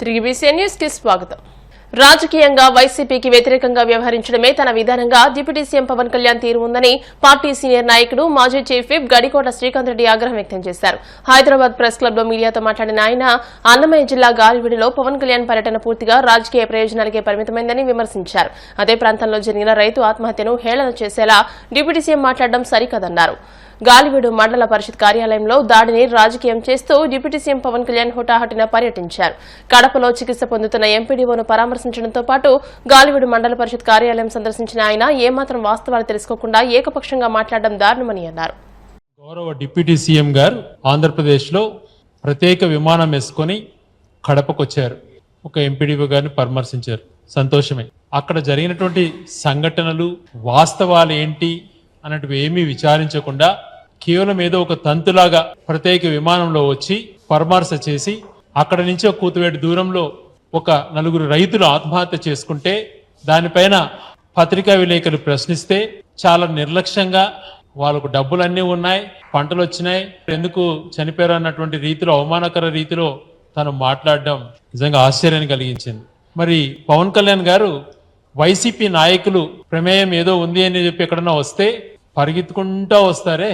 తిరిగి BCN news కి స్వాగతం. రాజకీయంగా వైసీపీకి వ్యతిరేకంగా వ్యవహరించడమే తన విధానంగా డిప్యూటీ సీఎం పవన్ కళ్యాణ్ తీరు ఉందని పార్టీ సీనియర్ నాయకుడు మాజీ చీఫ్ విప్ గడికోట శ్రీకాంత్ రెడ్డి ఆగ్రహం వ్యక్తం చేశారు. హైదరాబాద్ ప్రెస్ క్లబ్ లో మీడియాతో మాట్లాడిన ఆయన అన్నమయ్య జిల్లా గాలివీడిలో పవన్ కళ్యాణ్ పర్యటన పూర్తిగా రాజకీయ ప్రయోజనాలకే పరిమితమైందని విమర్శించారు. అదే ప్రాంతంలో జరిగిన రైతు ఆత్మహత్యను హేళన చేసేలా డిప్యూటీ సీఎం మాట్లాడడం సరికాదన్నారు. గాలివీడు మండల పరిషత్ కార్యాలయంలో దాడిని రాజకీయం చేస్తూ డిప్యూటీ సీఎం పవన్ కళ్యాణ్ హుటాహుటిన పర్యటించారు. కడపలో చికిత్స పొందుతున్న ఎంపీడీఓను పరామర్శించడంతో పాటు గాలివీడు మండల పరిషత్ కార్యాలయం సందర్శించిన ఆయన ఏమాత్రం వాస్తవాలు తెలుసుకోకుండా ఏకపక్షంగా మాట్లాడడం దారుణమని అన్నారు. గౌరవ డిప్యూటీ సీఎం గారు ఆంధ్రప్రదేశ్లో ప్రత్యేక విమానం వేసుకొని కడపకొచ్చారు. ఒక ఎంపీడీఓ గారిని పరామర్శించారు. సంతోషమే. అక్కడ జరిగినటువంటి సంఘటనలు వాస్తవాలు ఏంటి అన్నట్టు ఏమీ విచారించకుండా కేవలం ఏదో ఒక తంతులాగా ప్రత్యేక విమానంలో వచ్చి పరామర్శ చేసి అక్కడ నుంచి ఒక కూతువేటి దూరంలో ఒక నలుగురు రైతులు ఆత్మహత్య చేసుకుంటే దానిపైన పత్రికా విలేకరులు ప్రశ్నిస్తే చాలా నిర్లక్ష్యంగా వాళ్ళకు డబ్బులన్నీ ఉన్నాయి, పంటలు వచ్చినాయి, ఎందుకు చనిపోయారు అన్నటువంటి రీతిలో అవమానకర రీతిలో తను మాట్లాడడం నిజంగా ఆశ్చర్యాన్ని కలిగించింది. మరి పవన్ కళ్యాణ్ గారు వైసీపీ నాయకులు ప్రమేయం ఏదో ఉంది అని చెప్పి ఎక్కడన్నా వస్తే పరిగెత్తుకుంటూ వస్తారే,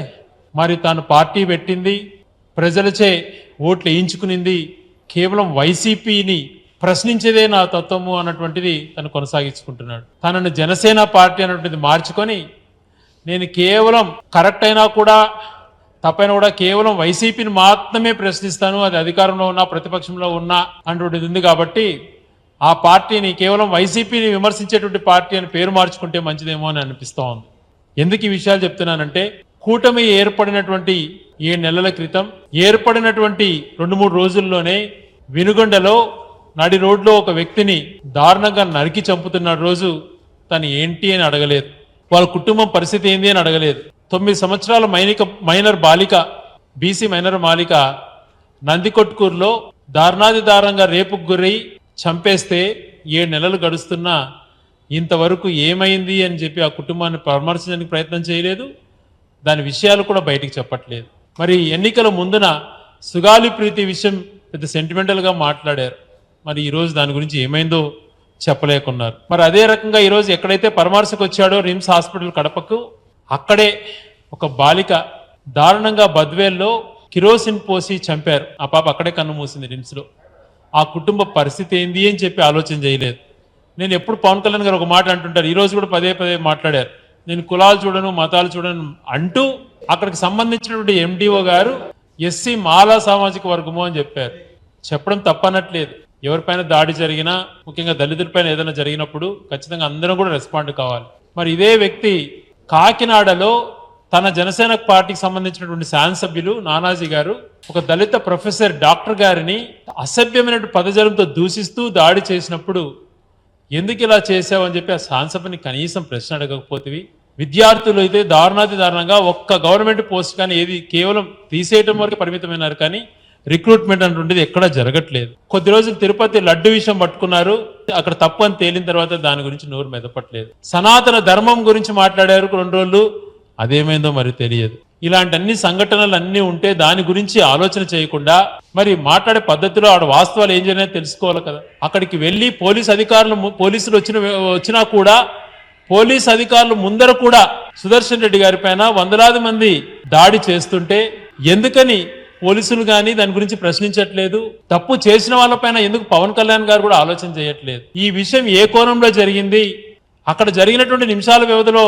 మరి తాను పార్టీ పెట్టింది, ప్రజలచే ఓట్లు వేయించుకునింది కేవలం వైసీపీని ప్రశ్నించేదే నా తత్వము అన్నటువంటిది తను కొనసాగించుకుంటున్నాడు. తనను జనసేన పార్టీ అన్నటువంటిది మార్చుకొని నేను కేవలం కరెక్ట్ అయినా కూడా తప్పైనా కూడా కేవలం వైసీపీని మాత్రమే ప్రశ్నిస్తాను, అది అధికారంలో ఉన్నా ప్రతిపక్షంలో ఉన్నా అన్నటువంటిది ఉంది కాబట్టి ఆ పార్టీని కేవలం వైసీపీని విమర్శించేటువంటి పార్టీ అని పేరు మార్చుకుంటే మంచిదేమో అని అనిపిస్తూ ఉంది. ఎందుకు ఈ విషయాలు చెప్తున్నానంటే కూటమి ఏర్పడినటువంటి 7 నెలల క్రితం ఏర్పడినటువంటి 2-3 రోజుల్లోనే వినుగొండలో నడి రోడ్లో ఒక వ్యక్తిని దారుణంగా నరికి చంపుతున్న రోజు తను ఏంటి అని అడగలేదు, వాళ్ళ కుటుంబం పరిస్థితి ఏంది అని అడగలేదు. 9 సంవత్సరాల మైనర్ బాలిక, బీసీ మైనర్ బాలిక నందికొట్కూరులో దారుణాది దారుణంగా రేపుకు గురై చంపేస్తే 7 నెలలు గడుస్తున్నా ఇంతవరకు ఏమైంది అని చెప్పి ఆ కుటుంబాన్ని పరామర్శించడానికి ప్రయత్నం చేయలేదు. దాని విషయాలు కూడా బయటికి చెప్పట్లేదు. మరి ఎన్నికల ముందున సుగాలి ప్రీతి విషయం పెద్ద సెంటిమెంటల్గా మాట్లాడారు. మరి ఈరోజు దాని గురించి ఏమైందో చెప్పలేకున్నారు. మరి అదే రకంగా ఈరోజు ఎక్కడైతే పరామర్శకు వచ్చాడో రిమ్స్ హాస్పిటల్ కడపకు, అక్కడే ఒక బాలిక దారుణంగా బద్వేల్లో కిరోసిన్ పోసి చంపారు. ఆ పాప అక్కడే కన్ను మూసింది రిమ్స్లో. ఆ కుటుంబ పరిస్థితి ఏంది అని చెప్పి ఆలోచన చేయలేదు. నేను ఎప్పుడు పవన్ కళ్యాణ్ గారు ఒక మాట అంటుంటారు, ఈరోజు కూడా పదే మాట్లాడారు, నేను కులాలు చూడను మతాలు చూడను అంటూ అక్కడికి సంబంధించినటువంటి ఎండిఓ గారు ఎస్సీ మాలా సామాజిక వర్గము అని చెప్పారు. చెప్పడం తప్పనట్లేదు. ఎవరిపైన దాడి జరిగినా, ముఖ్యంగా దళితులపైన ఏదైనా జరిగినప్పుడు ఖచ్చితంగా అందరం కూడా రెస్పాండ్ కావాలి. మరి ఇదే వ్యక్తి కాకినాడలో తన జనసేన పార్టీకి సంబంధించినటువంటి శాసనసభ్యులు నానాజీ గారు ఒక దళిత ప్రొఫెసర్ డాక్టర్ గారిని అసభ్యమైనటువంటి పదజాలంతో దూషిస్తూ దాడి చేసినప్పుడు ఎందుకు ఇలా చేసావని చెప్పి ఆ శాసనసభని కనీసం ప్రశ్న అడగకపోతే, విద్యార్థులు అయితే దారుణంగా ఒక్క గవర్నమెంట్ పోస్ట్ కానీ ఏది కేవలం తీసేయటం వరకు పరిమితమైనారు, కానీ రిక్రూట్మెంట్ అటువంటిది ఎక్కడా జరగట్లేదు. కొద్ది రోజులు తిరుపతి లడ్డు విషయం పట్టుకున్నారు, అక్కడ తప్పు అని తేలిన తర్వాత దాని గురించి నోరు మెదపట్లేదు. సనాతన ధర్మం గురించి మాట్లాడారు 2 రోజులు, అదేమైందో మరి తెలియదు. ఇలాంటి అన్ని సంఘటనలు అన్నీ ఉంటే దాని గురించి ఆలోచన చేయకుండా మరి మాట్లాడే పద్ధతిలో ఆడ వాస్తవాలు ఏం జరిగినా తెలుసుకోవాలి కదా. అక్కడికి వెళ్ళి పోలీసులు వచ్చినా కూడా పోలీస్ అధికారులు ముందర కూడా సుదర్శన్ రెడ్డి గారి పైన వందలాది మంది దాడి చేస్తుంటే ఎందుకని పోలీసులు కానీ దాని గురించి ప్రశ్నించట్లేదు? తప్పు చేసిన వాళ్ళపైన ఎందుకు పవన్ కళ్యాణ్ గారు కూడా ఆలోచన చేయట్లేదు? ఈ విషయం ఏ కోణంలో జరిగింది, అక్కడ జరిగినటువంటి నిమిషాల వ్యవధిలో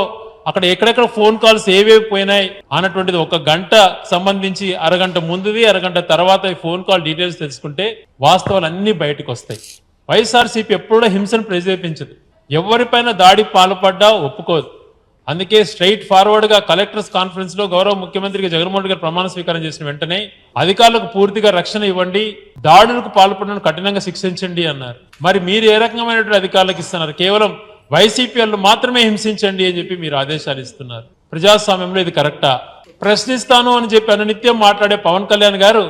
అక్కడ ఎక్కడెక్కడ ఫోన్ కాల్స్ ఏవేవి పోయినాయి అన్నటువంటిది 1 గంట సంబంధించి అరగంట ముందుది అరగంట తర్వాత ఈ ఫోన్ కాల్ డీటెయిల్స్ తెలుసుకుంటే వాస్తవాలు అన్ని బయటకు వస్తాయి. వైఎస్ఆర్సీపీ ఎప్పుడూ హింసను ప్రేరేపించదు, ఎవరిపైన దాడి పాల్పడ్డా ఒప్పుకోదు. అందుకే స్ట్రైట్ ఫార్వర్డ్గా కలెక్టర్స్ కాన్ఫరెన్స్లో గౌరవ ముఖ్యమంత్రిగా జగన్మోహన్ రెడ్డి గారు ప్రమాణ స్వీకారం చేసిన వెంటనే అధికారులకు పూర్తిగా రక్షణ ఇవ్వండి, దాడులకు పాల్పడడం కఠినంగా శిక్షించండి అన్నారు. మరి మీరు ఏ రకమైనటువంటి అధికారులకు ఇస్తున్నారు? కేవలం వైసీపీ వాళ్ళు మాత్రమే హింసించండి అని చెప్పి మీరు ఆదేశాలు ఇస్తున్నారు. ప్రజాస్వామ్యంలో ఇది కరెక్టా? ప్రశ్నిస్తాను అని చెప్పి అనునిత్యం మాట్లాడే పవన్ కళ్యాణ్ గారు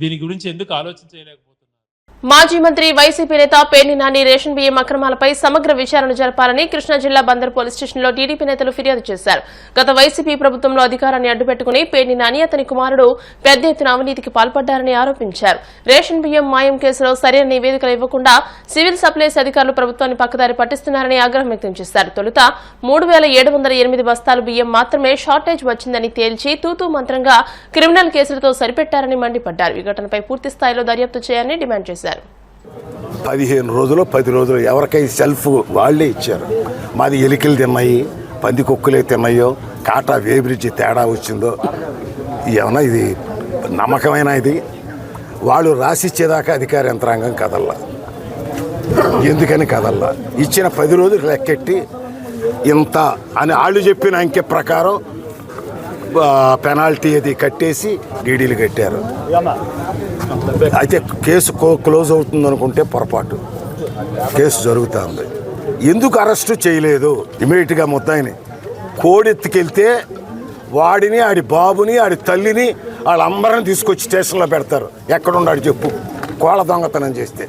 దీని గురించి ఎందుకు ఆలోచన చేయలేకపోతున్నారు? మాజీ మంత్రి వైసీపీ నేత పేర్ని నాని రేషన్ బియ్యం అక్రమాలపై సమగ్ర విచారణ జరపాలని కృష్ణా జిల్లా బందర్ పోలీస్ స్టేషన్లో టీడీపీ నేతలు ఫిర్యాదు చేశారు. గత వైసీపీ ప్రభుత్వంలో అధికారాన్ని అడ్డుపెట్టుకుని పేర్ని నాని అతని కుమారుడు పెద్ద ఎత్తున అవినీతికి పాల్పడ్డారని ఆరోపించారు. రేషన్ బియ్యం మాయం కేసులో సరైన నివేదికలు ఇవ్వకుండా సివిల్ సప్లైస్ అధికారులు ప్రభుత్వాన్ని పక్కదారి పట్టిస్తున్నారని ఆగ్రహం వ్యక్తం చేశారు. తొలుత 3708 బస్తాలు బియ్యం మాత్రమే షార్టేజ్ వచ్చిందని తేల్చి తూతూ మంత్రంగా క్రిమినల్ కేసులతో సరిపెట్టారని మండిపడ్డారు. ఈ ఘటనపై పూర్తి స్థాయిలో దర్యాప్తు చేయాలని డిమాండ్ చేశారు. 15 రోజులు 10 రోజులు ఎవరికైతే సెల్ఫ్ వాళ్లే ఇచ్చారు. మాది ఎలికలు తిన్నాయి, పంది కుక్కలే తిన్నాయో, కాటా వేబ్రిడ్జి తేడా వచ్చిందో, ఏమన్నా ఇది నమ్మకమైన ఇది వాళ్ళు రాసిచ్చేదాకా అధికార యంత్రాంగం కదల్లా. ఎందుకని కదల్లా? ఇచ్చిన 10 రోజులు లెక్కెట్టి ఇంత అని వాళ్ళు చెప్పిన అంకె ప్రకారం పెనాల్టీ అది కట్టేసి డీడీలు కట్టారు. అయితే కేసు క్లోజ్ అవుతుంది అనుకుంటే పొరపాటు. కేసు జరుగుతుంది. ఎందుకు అరెస్టు చేయలేదు? ఇమీడియట్గా ముద్దాయిని కోడెత్తుకెళ్తే వాడిని, ఆడి బాబుని, ఆడి తల్లిని, వాళ్ళందరిని తీసుకొచ్చి స్టేషన్లో పెడతారు. ఎక్కడున్నాడు చెప్పు? కోళ్ళ దొంగతనం చేస్తే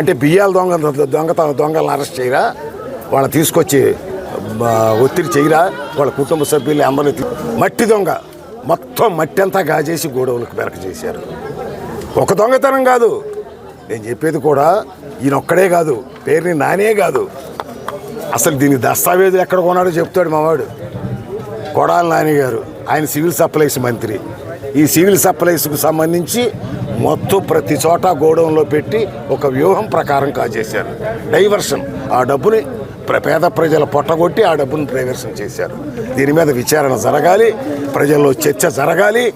అంటే బియ్యాల దొంగలను అరెస్ట్ చేయరా? వాళ్ళని తీసుకొచ్చి ఒత్తిడి చేయరా? వాళ్ళ కుటుంబ సభ్యులు అందరినీ మట్టి దొంగ మొత్తం మట్టి అంతా గాజేసి గోడౌలకు బెరక చేశారు. ఒక దొంగతనం కాదు నేను చెప్పేది కూడా, ఈయనొక్కడే కాదు, పేరుని నానే కాదు, అసలు దీని దస్తావేజులు ఎక్కడ కొన్నాడో చెప్తాడు మావాడు కొడాలి నాని గారు. ఆయన సివిల్ సప్లైస్ మంత్రి. ఈ సివిల్ సప్లైస్కు సంబంధించి మొత్తం ప్రతి చోట గోడౌన్లో పెట్టి ఒక వ్యూహం ప్రకారం కాజేశారు. డైవర్షన్. ఆ డబ్బుని పేద ప్రజల పొట్టగొట్టి ఆ డబ్బును డైవర్షన్ చేశారు. దీని మీద విచారణ జరగాలి, ప్రజల్లో చర్చ జరగాలి.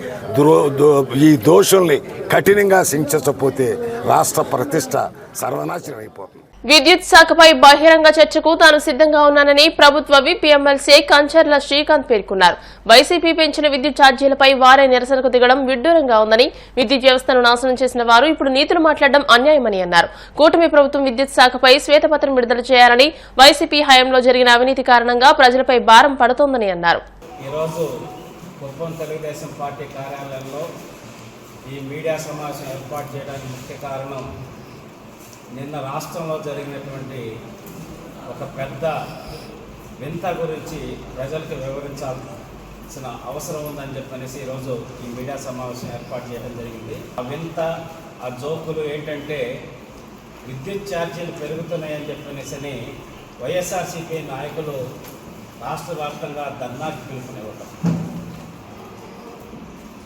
ఈ దోషుల్ని కఠినంగా శిక్షించకపోతే రాష్ట్ర ప్రతిష్ట సర్వనాశనం అయిపోతుంది. విద్యుత్ శాఖపై బహిరంగ చర్చకు తాను సిద్ధంగా ఉన్నానని ప్రభుత్వ విప్ ఎమ్మెల్సీ కంచర్ల శ్రీకాంత్ పేర్కొన్నారు. వైసీపీ పెంచిన విద్యుత్ ఛార్జీలపై వారే నిరసనకు దిగడం విడ్డూరంగా ఉందని, విద్యుత్ వ్యవస్థను నాశనం చేసిన వారు ఇప్పుడు నీతులు మాట్లాడడం అన్యాయమని అన్నారు. కూటమి ప్రభుత్వం విద్యుత్ శాఖపై శ్వేతపత్రం విడుదల చేయాలని, వైసీపీ హయాంలో జరిగిన అవినీతి కారణంగా ప్రజలపై భారం పడుతోందని అన్నారు. ఈరోజు కుప్పం తెలుగుదేశం పార్టీ కార్యాలయంలో ఈ మీడియా సమావేశం ఏర్పాటు చేయడానికి ముఖ్య కారణం నిన్న రాష్ట్రంలో జరిగినటువంటి ఒక పెద్ద వింత గురించి ప్రజలకు వివరించాల్సిన అవసరం ఉందని చెప్పనేసి ఈరోజు ఈ మీడియా సమావేశం ఏర్పాటు చేయడం జరిగింది. ఆ వింత, ఆ జోకులు ఏంటంటే విద్యుత్ ఛార్జీలు పెరుగుతున్నాయని చెప్పనేసి వైఎస్ఆర్సీపీ నాయకులు రాష్ట్ర వ్యాప్తంగా ధర్నాకి పిలుపునివ్వటం.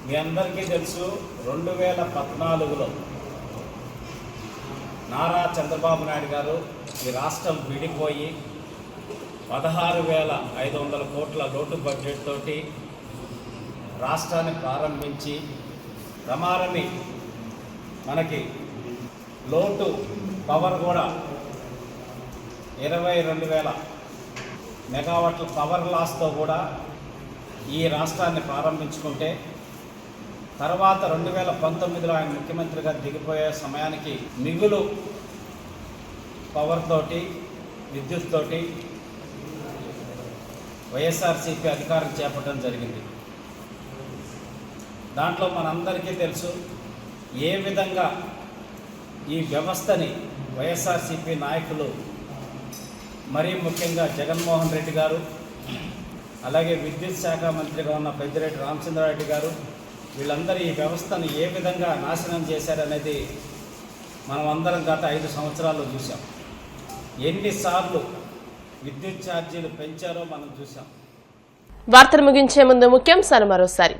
మీ అందరికీ తెలుసు, 2014లో నారా చంద్రబాబు నాయుడు గారు ఈ రాష్ట్రం విడిపోయి 16,500 కోట్ల లోటు బడ్జెట్ తోటి రాష్ట్రాన్ని ప్రారంభించి రమారమి మనకి లోటు పవర్ కూడా 22,000 మెగావాట్ల పవర్ లాస్తో కూడా ఈ రాష్ట్రాన్ని ప్రారంభించుకుంటే తర్వాత 2019లో ఆయన ముఖ్యమంత్రిగా దిగిపోయే సమయానికి మిగులు పవర్ తోటి, విద్యుత్ తోటి వైఎస్ఆర్సీపీ అధికారం చేపట్టడం జరిగింది. దాంట్లో మనందరికీ తెలుసు ఏ విధంగా ఈ వ్యవస్థని వైఎస్ఆర్సీపీ నాయకులు, మరీ ముఖ్యంగా జగన్మోహన్ రెడ్డి గారు, అలాగే విద్యుత్ శాఖ మంత్రిగా ఉన్న పెద్దిరెడ్డి రామచంద్రారెడ్డి గారు, వీళ్ళందరూ ఈ వ్యవస్థను ఏ విధంగా నాశనం చేశారనేది మనం అందరం గత 5 సంవత్సరాల్లో చూసాం. ఎన్నిసార్లు విద్యుత్ ఛార్జీలు పెంచారో మనం చూసాం. వార్తలు ముగించే ముందు ముఖ్యాంశాలు మరోసారి.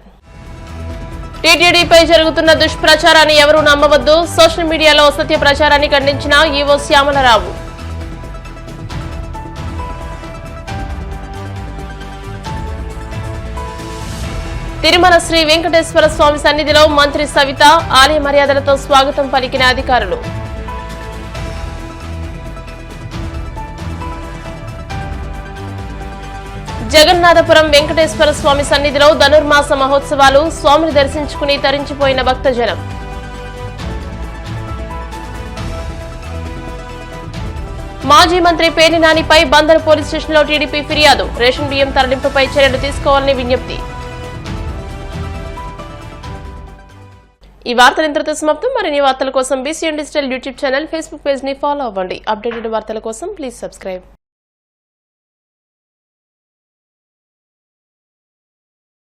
టీటీడీపై జరుగుతున్న దుష్ప్రచారాన్ని ఎవరూ నమ్మవద్దు. సోషల్ మీడియాలో సత్య ప్రచారాన్ని ఖండించిన ఈవో శ్యామలరావు. తిరుమల శ్రీ వెంకటేశ్వర స్వామి సన్నిధిలో మంత్రి సవిత ఆలయ మర్యాదలతో స్వాగతం పలికిన అధికారులు. జగన్నాథపురం వెంకటేశ్వర స్వామి సన్నిధిలో ధనుర్మాస మహోత్సవాలు, స్వామిని దర్శించుకుని తరించిపోయిన భక్తజనం. మాజీ మంత్రి పేర్ని నానిపై బందర్ పోలీస్ స్టేషన్లో టీడీపీ ఫిర్యాదు. రేషన్ బియ్యం తరలింపుపై చర్యలు తీసుకోవాలని విజ్ఞప్తి. ఈ వార్తలు ఇంతటితో సమాప్తం. మరిన్ని వార్తల కోసం BCN digital YouTube channel, Facebook page ని ఫాలో అవ్వండి. అప్డేటెడ్ వార్తల కోసం ప్లీజ్ సబ్స్క్రైబ్.